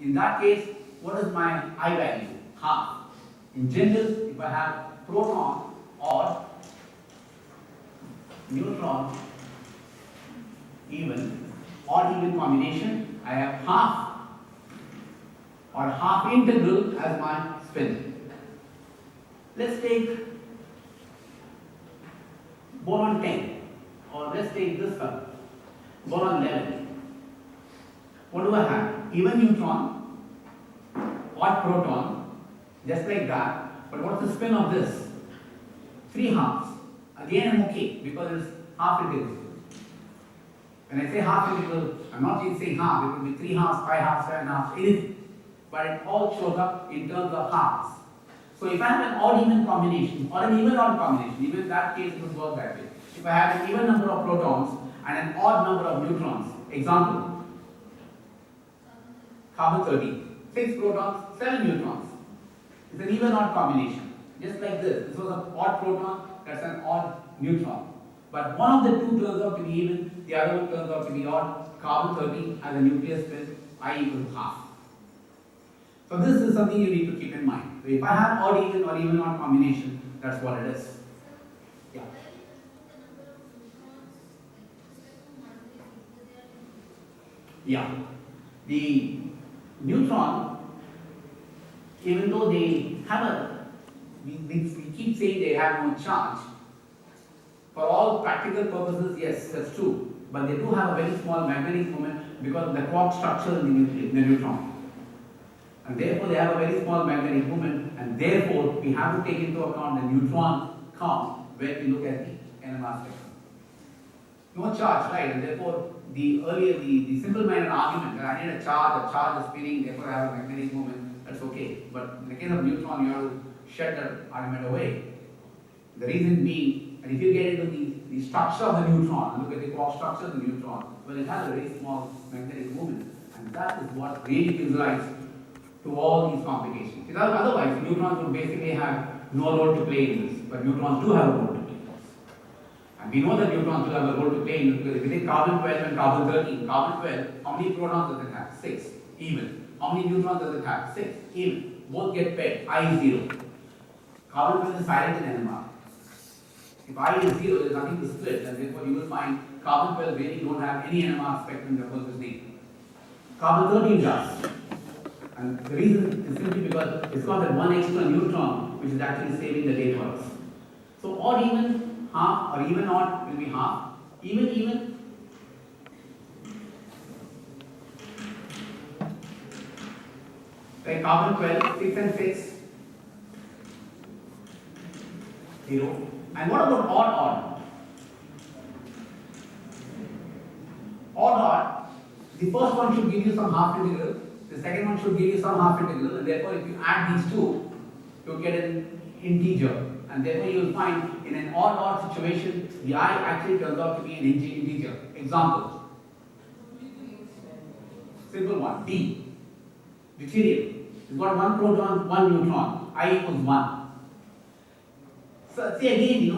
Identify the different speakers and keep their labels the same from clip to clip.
Speaker 1: In that case, what is my I value? Half. In general, if I have proton or neutron even or even combination, I have half or half integral as my spin. Let's take boron 10, or let's take this one, boron 11. What do I have? Even neutron or proton, just like that. But what's the spin of this? 3 halves. Again, I'm okay because it's half integral. When I say half integral, I'm not even saying half. It will be 3 halves, 5 halves, 7 halves, anything. But it all shows up in terms of halves. So if I have an odd even combination or an even odd combination, even in that case it would work that way. If I have an even number of protons and an odd number of neutrons, example, carbon 13, 6 protons, 7 neutrons. It's an even odd combination. Just like this. This was an odd proton, that's an odd neutron. But one of the two turns out to be even, the other one turns out to be odd. Carbon 13 has a nuclear spin, I equals half. So this is something you need to keep in mind. So if I have odd even or even odd combination, that's what it is. Yeah. Yeah. The neutron, even though they have a, we keep saying they have no charge. For all practical purposes, yes, that's true. But they do have a very small magnetic moment because of the quark structure in the neutron. And therefore, they have a very small magnetic moment, and therefore, we have to take into account the neutron count when we look at the NMR spectrum. No charge, right? And therefore, the simple-minded argument that I need a charge is spinning, therefore I have a magnetic moment, that's okay. But in the case of neutron, you have to shut that argument away. The reason being, and if you get into the structure of the neutron, look at the quark structure of the neutron, well, it has a very small magnetic moment, and that is what really gives rise to all these complications. Because otherwise, neutrons would basically have no role to play in this, but neutrons do have a role to play in this. And we know that neutrons do have a role to play in this because if you take carbon 12 and carbon 13, carbon 12, how many protons does it have? 6, even. How many neutrons does it have? 6, even. Both get paired, I is 0. Carbon 12 is silent in NMR. If I is 0, there is nothing to split, and therefore you will find carbon 12 really don't have any NMR spectrum that goes with name. Carbon 13 does. And the reason is simply because it's got that one extra neutron which is actually saving the day for us. So odd even, half, or even odd will be half. Even. Like carbon 12, 6 and 6, 0. And what about odd? Odd, the first one should give you some half integral. The second one should give you some half integral, and therefore if you add these two, you'll get an integer. And therefore you will find in an odd situation, the I actually turns out to be an integer. Example. Simple one, D. Deuterium. It's got 1 proton, 1 neutron. I equals 1. So see again,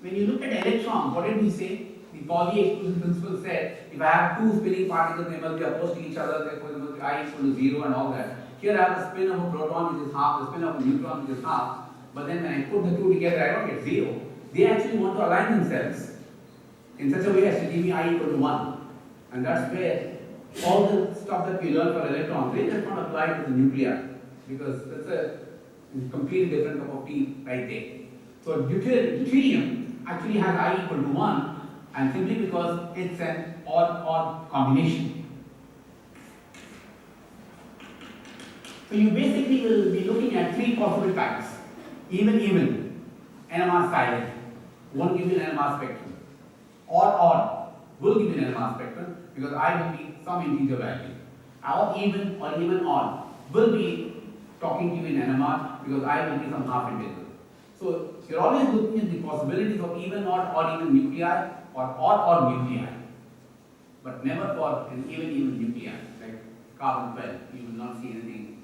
Speaker 1: when you look at electrons, what did we say? The Pauli exclusion principle said, if I have 2 spinning particles, they must be opposed to each other, therefore they must be I equal to 0 and all that. Here I have the spin of a proton which is half, the spin of a neutron which is half, but then when I put the two together, I don't get 0. They actually want to align themselves in such a way as to give me I equal to 1. And that's where all the stuff that we learn for electrons, they just not apply to the nuclei, because that's a completely different cup of tea right there. So deuterium actually has I equal to 1, and simply because it's an odd combination. So you basically will be looking at 3 possible types. Even, NMR silent, won't give you an NMR spectrum. Odd, will give you an NMR spectrum because I will be some integer value. Or even odd, will be talking to you in NMR because I will be some half integral. So you're always looking at the possibilities of even or even nuclei, or odd nuclei, but never for an even nuclei, like carbon 12. You will not see anything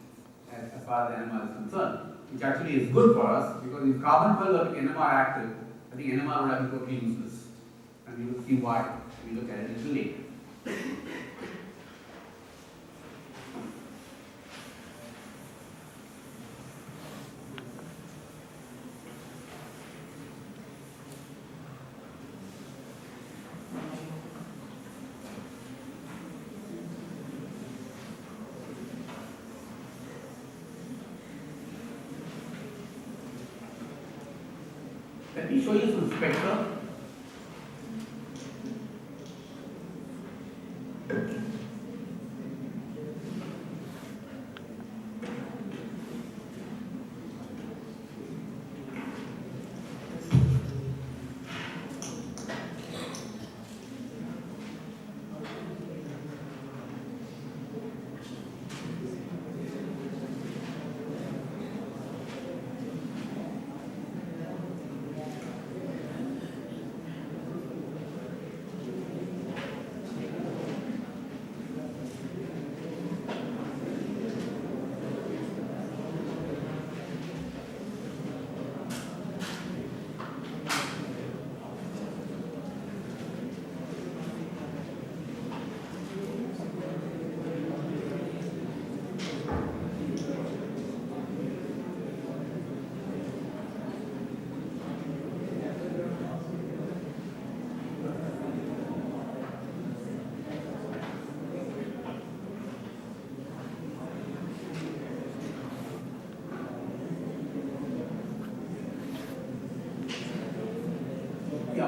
Speaker 1: as far as the NMR is concerned, which actually is good for us, because if carbon 12 were to be NMR active, I think NMR would have been totally useless. And we will see why when we look at it a little later. Let me show you some spectra.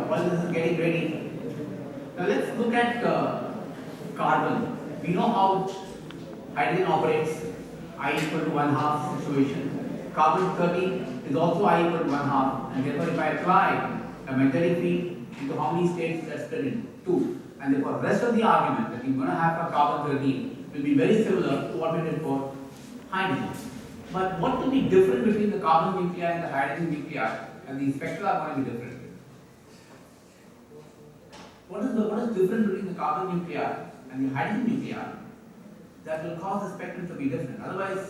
Speaker 1: While this is getting ready, now let's look at carbon. We know how hydrogen operates, I equal to 1/2 situation. Carbon 13 is also I equal to 1/2, and therefore if I apply a magnetic field into how many states that's split in 2, and therefore the rest of the argument that you're going to have for carbon 13 will be very similar to what we did for hydrogen. But what will be different between the carbon nuclei and the hydrogen nuclei, and the spectra are going to be different. What is different between the carbon nuclei and the hydrogen nuclei that will cause the spectrum to be different? Otherwise,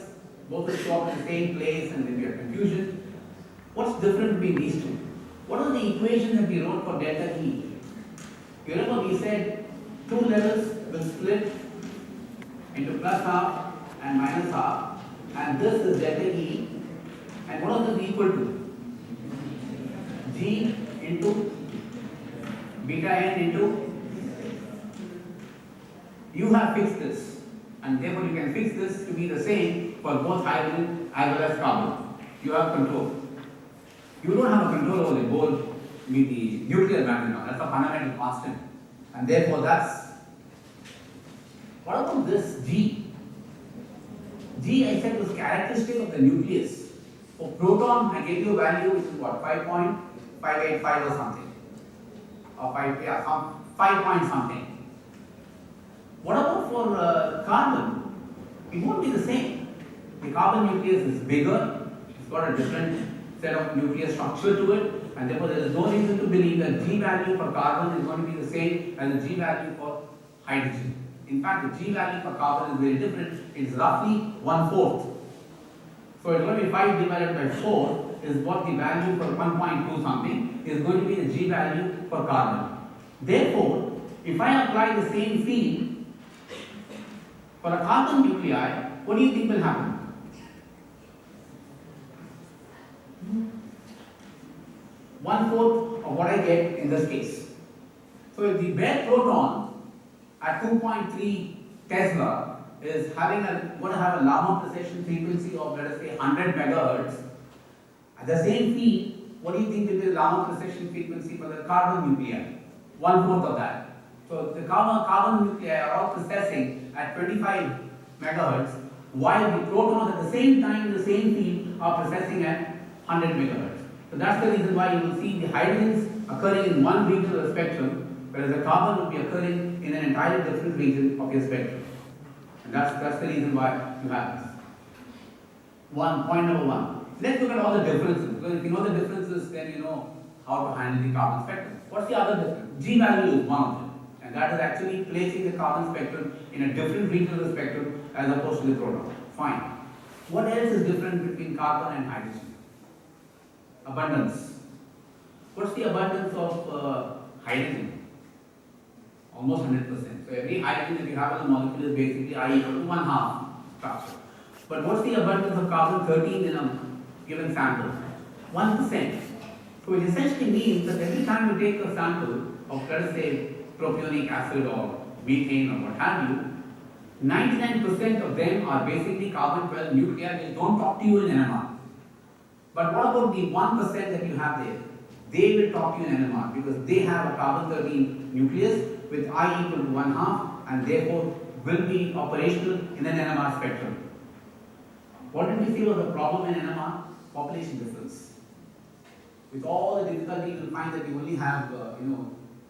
Speaker 1: both will show up in the same place and there will be a confusion. What's different between these two? What are the equations that we wrote for delta E? You remember we said two levels will split into plus half and minus half, and this is delta E. And what is this equal to? G into beta n into, you have fixed this, and therefore you can fix this to be the same for both hydrogen as well as carbon. You have control. You don't have a control over the whole with the nuclear magneton. That's a fundamental constant, and therefore that's. What about this G? G I said was characteristic of the nucleus. For proton, I gave you a value which is what, 5.585 or something. Or 5 point something. What about for carbon? It won't be the same. The carbon nucleus is bigger, it's got a different set of nuclear structure to it, and therefore there is no reason to believe that G value for carbon is going to be the same as the G value for hydrogen. In fact, the G value for carbon is very different. It's roughly 1/4. So it's going to be 5 divided by 4 is what the value for 1.2 something is going to be the G value for carbon. Therefore, if I apply the same field for a carbon nuclei, what do you think will happen? One-fourth of what I get in this case. So if the bare proton at 2.3 Tesla is going to have a Lama precession frequency of, let us say, 100 megahertz, at the same field, what do you think will be the Lama precession frequency for the carbon nuclei? 1/4 of that. So the carbon nuclei are all precessing at 25 megahertz, while the protons at the same time in the same field are precessing at 100 megahertz. So that's the reason why you will see the hydrogens occurring in one region of the spectrum, whereas the carbon will be occurring in an entirely different region of your spectrum. And that's the reason why you have this. Point number one. Let's look at all the differences, because if you know the differences, then you know how to handle the carbon spectrum. What's the other difference? G value is one of them, and that is actually placing the carbon spectrum in a different region of the spectrum as opposed to the proton. Fine. What else is different between carbon and hydrogen? Abundance. What's the abundance of hydrogen? Almost 100%. So every hydrogen that you have in the molecule is basically I equal to 1/2 structure. But what's the abundance of carbon 13 in a given sample? 1%. So it essentially means that every time you take a sample of, let us say, propionic acid or methane or what have you, 99% of them are basically carbon 12 nuclei which don't talk to you in NMR. But what about the 1% that you have there? they will talk to you in NMR because they have a carbon-13 nucleus with I equal to 1/2 and therefore will be operational in an NMR spectrum. What did we see was the problem in NMR? Population difference. With all the difficulty, you will find that you only have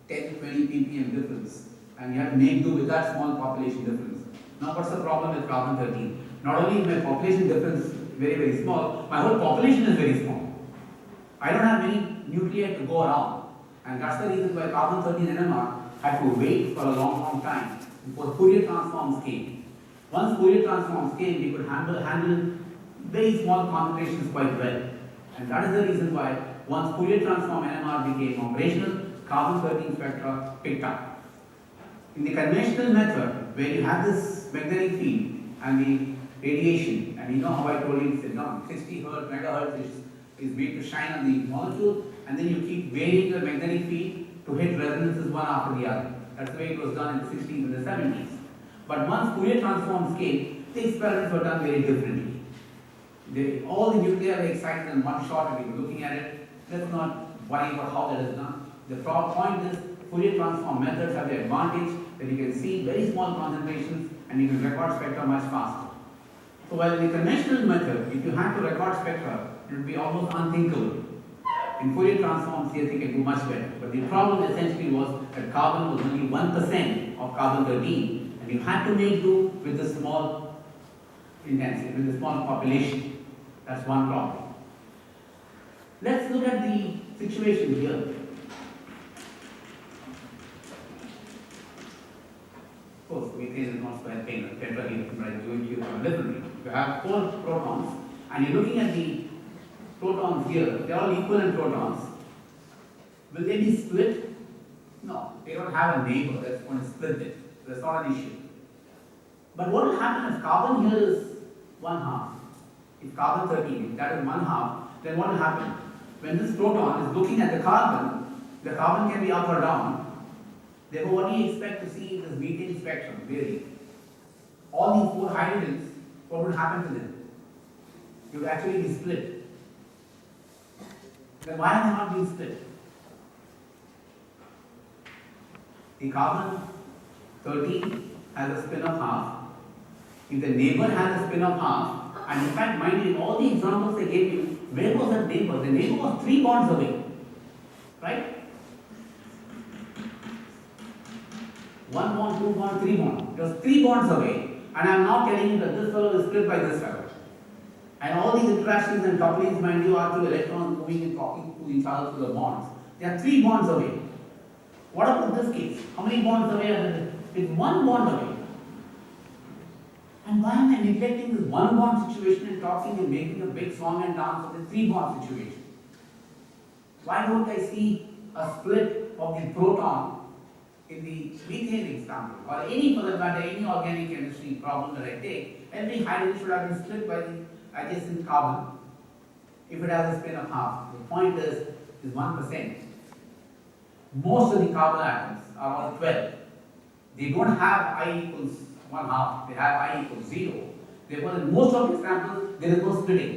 Speaker 1: 10 to 20 ppm difference, and you have to make do with that small population difference. Now, what's the problem with carbon-13? Not only is my population difference very, very small, my whole population is very small. I don't have many nuclei to go around, and that's the reason why carbon-13 NMR had to wait for a long, long time before Fourier transforms came. Once Fourier transforms came, we could handle very small concentrations quite well, and that is the reason why once Fourier transform NMR became operational, carbon-13 spectra picked up. In the conventional method, where you have this magnetic field and the radiation, and you know how I told you it's 60 megahertz is made to shine on the molecule, and then you keep varying the magnetic field to hit resonances one after the other. That's the way it was done in the 60s and the 70s. But once Fourier transforms came, the experiments were done very differently. All the nuclei were excited in one shot, and we were looking at it. Let's not worry about how that is done. The point is, Fourier transform methods have the advantage that you can see very small concentrations and you can record spectra much faster. So while in the conventional method, if you had to record spectra, it would be almost unthinkable. In Fourier transform, CSC can do much better. But the problem essentially was that carbon was only 1% of carbon-13, and you had to make do with the small intensity, with the small population. That's one problem. Let's look at the situation here. Of course, methane is not square pane, tetrahedron, but I'm doing you differently. You have 4 protons, and you're looking at the protons here. They're all equivalent protons. Will they be split? No, they don't have a neighbor that's going to split it. That's not an issue. But what will happen if carbon here is 1/2? If carbon-13, if that is 1/2, then what will happen? When this proton is looking at the carbon can be up or down. Therefore, what do you expect to see in this methane spectrum? Really, all these 4 hydrogens, what would happen to them? They would actually be split. Then why are they not being split? The carbon-13 has a spin of 1/2. If the neighbor has a spin of 1/2, and in fact, mind you, in all the examples they gave you, where was that neighbor? The neighbor was 3 bonds away, right? 1 bond, 2 bond, 3 bond. It was 3 bonds away, and I am now telling you that this fellow is split by this fellow. And all these interactions and couplings, mind you, are through electrons moving and talking to each other through the bonds. They are 3 bonds away. What about this case? How many bonds away are there? It's 1 bond away. And why am I neglecting this 1 bond situation and talking and making a big song and dance of the 3 bond situation? Why don't I see a split of the proton in the methane example, or any, for that matter, any organic chemistry problem that I take? Every hydrogen should have been split by the adjacent carbon if it has a spin of 1/2. The point is 1%. Most of the carbon atoms are all 12. They don't have I equals 1/2, they have I equals 0. Therefore, in most of the examples, there is no splitting.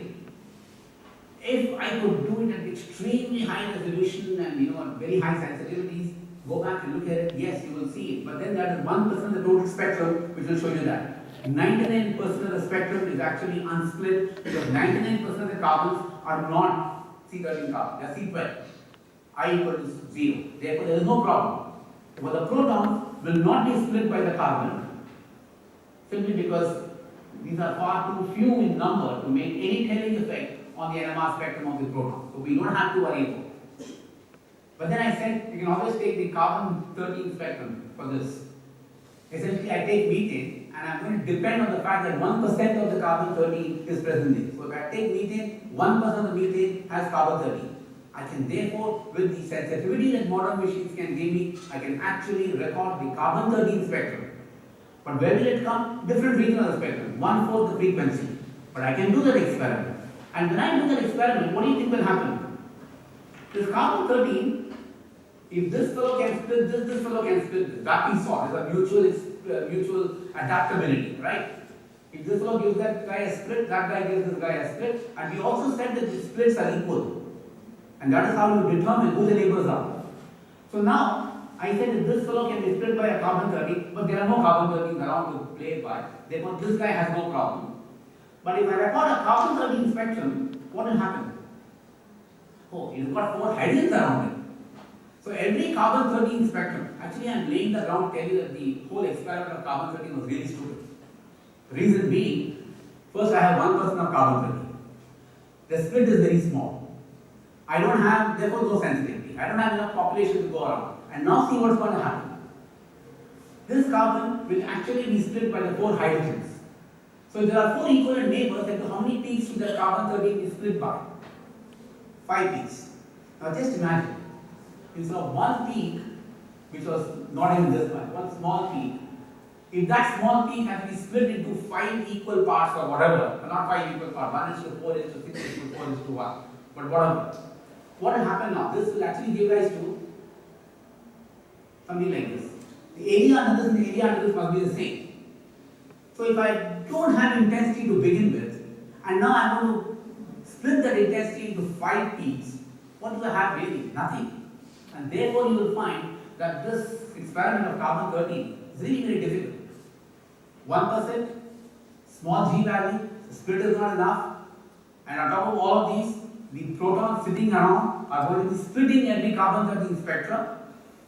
Speaker 1: If I could do it at extremely high resolution and at very high sensitivities, go back and look at it, yes, you will see it. But then that is 1% of the total spectrum which will show you that. 99% of the spectrum is actually unsplit because 99% of the carbons are not C13 carbon, they are C12. I equals 0. Therefore, there is no problem. But the protons will not be split by the carbon simply because these are far too few in number to make any telling effect on the NMR spectrum of the proton. So we don't have to worry about it. But then I said you can always take the carbon-13 spectrum for this. Essentially, I take methane and I'm going to depend on the fact that 1% of the carbon-13 is present in. So if I take methane, 1% of the methane has carbon-13. I can therefore, with the sensitivity that modern machines can give me, I can actually record the carbon-13 spectrum. But where will it come? Different region of the spectrum, 1/4 the frequency. But I can do that experiment. And when I do that experiment, what do you think will happen? This carbon-13, if this fellow can split this fellow can split this. That we saw. There's a mutual adaptability, right? If this fellow gives that guy a split, that guy gives this guy a split. And we also said that the splits are equal. And that is how you determine who the neighbors are. So now, I said that this fellow can be split by a carbon 13, but there are no carbon 13 around to play by. Therefore, this guy has no problem. But if I record a carbon 13 spectrum, what will happen? Oh, it's got 4 hydrogens around it. So every carbon 13 spectrum, actually I am laying the ground to tell you that the whole experiment of carbon 13 was really stupid. Reason being, first I have 1% of carbon 13. The split is very small. I don't have, therefore, no sensitivity. I don't have enough population to go around. And now see what's going to happen. This carbon will actually be split by the 4 hydrogens. So there are 4 equivalent neighbors, and how many peaks should the carbon 13 be split by? 5 peaks. Now just imagine, instead of 1 peak, which was not even this one small peak, if that small peak has to be split into 5 equal parts or whatever, not 5 equal parts, 1:4:6:4:1, but whatever. What will happen now? This will actually give rise to something like this. The area under this and the area under this must be the same. So if I don't have intensity to begin with, and now I want to split that intensity into 5 peaks, what do I have really? Nothing. And therefore you will find that this experiment of carbon 13 is really very difficult. 1%, small g value, the split is not enough, and on top of all of these, the protons sitting around are going to be splitting every carbon 13 spectrum,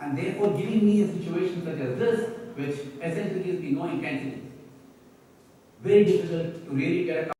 Speaker 1: and therefore giving me a situation such as this, which essentially gives me no intensity. Very difficult to really get a